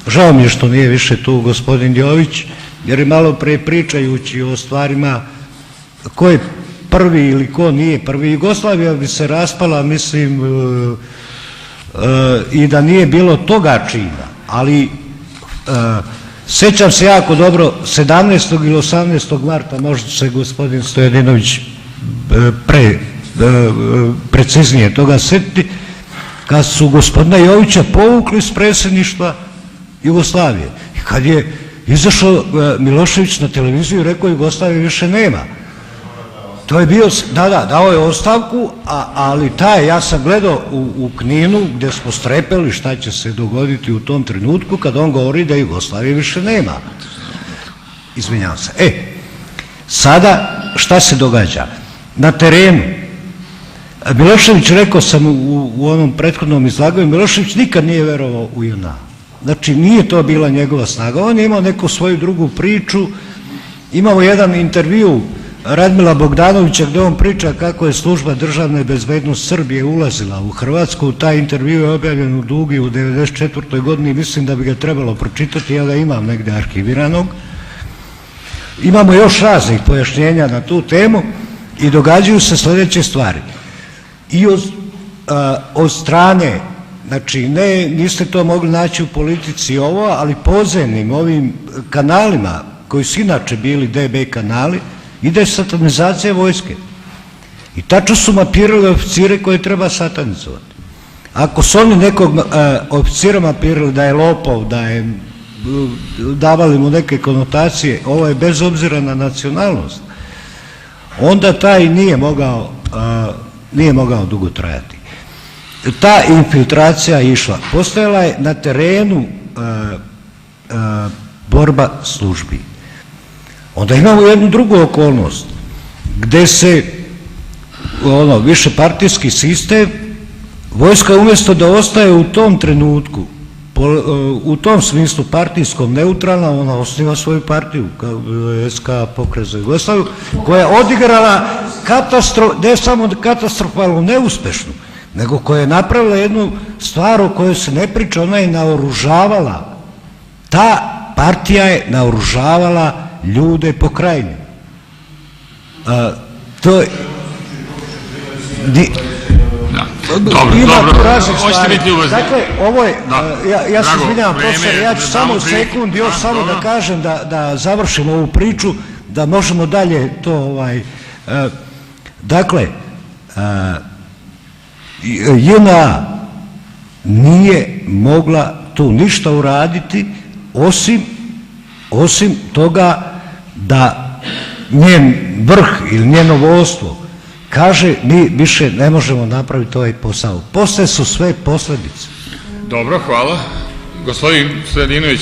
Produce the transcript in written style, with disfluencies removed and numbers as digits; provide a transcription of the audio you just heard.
Žao mi je što nije više tu gospodin Jović, jer je malo pre pričajući o stvarima ko je prvi ili ko nije prvi. Jugoslavija bi se raspala, mislim, i da nije bilo toga čina, ali sećam se jako dobro 17. ili 18. marta, možda se gospodin Stojadinović preciznije toga setiti, kad su gospodina Jovića povukli iz predsjedništva Jugoslavije. I kad je izašao Milošević na televiziju i rekao Jugoslavije više nema. To je bio, da, dao je ostavku, ali ja sam gledao u Kninu gdje smo strepeli šta će se dogoditi u tom trenutku kad on govori da Jugoslavije više nema. Izvinjavam se. Sada šta se događa? Na terenu, Milošević, rekao sam u onom prethodnom izlaganju, Milošević nikad nije verovao u JNA. Znači nije to bila njegova snaga, on je imao neku svoju drugu priču. Imamo jedan intervju Radmila Bogdanovića gdje on priča kako je služba državne bezbednosti Srbije ulazila u Hrvatsku. Taj intervju je objavljen u Dugi u 1994. godini, mislim da bi ga trebalo pročitati, ja ga imam negdje arhiviranog. Imamo još raznih pojašnjenja na tu temu i događaju se sljedeće stvari. I od strane, znači niste to mogli naći u politici ovo, ali podzemnim ovim kanalima koji su inače bili DB kanali, ide satanizacija vojske. I tačno su mapirali oficire koje treba satanizovati. Ako su oni nekog oficira mapirali da je lopov, da je davali mu neke konotacije, ovo je bez obzira na nacionalnost, onda taj nije mogao dugo trajati. Ta infiltracija je išla. Postojala je na terenu borba službi. Onda imamo jednu drugu okolnost gdje se višepartijski sistem, vojska umjesto da ostaje u tom trenutku u tom smislu partijskom neutralna, ona osniva svoju partiju SK Pokret za Jugoslaviju, koja je odigrala ne samo katastrofalno neuspešnu, nego koja je napravila jednu stvar o kojoj se ne priča. Ona je naoružavala, ta partija je naoružavala ljude po Krajini. To je... Dobro, hoćete biti ljubazni. Dakle, ovo je, ja se izvinjavam, profesor, ja ću samo sekund još samo da kažem, da završim ovu priču, da možemo dalje to, dakle, JNA nije mogla tu ništa uraditi osim toga da njen vrh ili njeno vodstvo kaže mi više ne možemo napraviti ovaj posao. Poslije su sve posljedice. Dobro, hvala. Gospodin Stojadinović.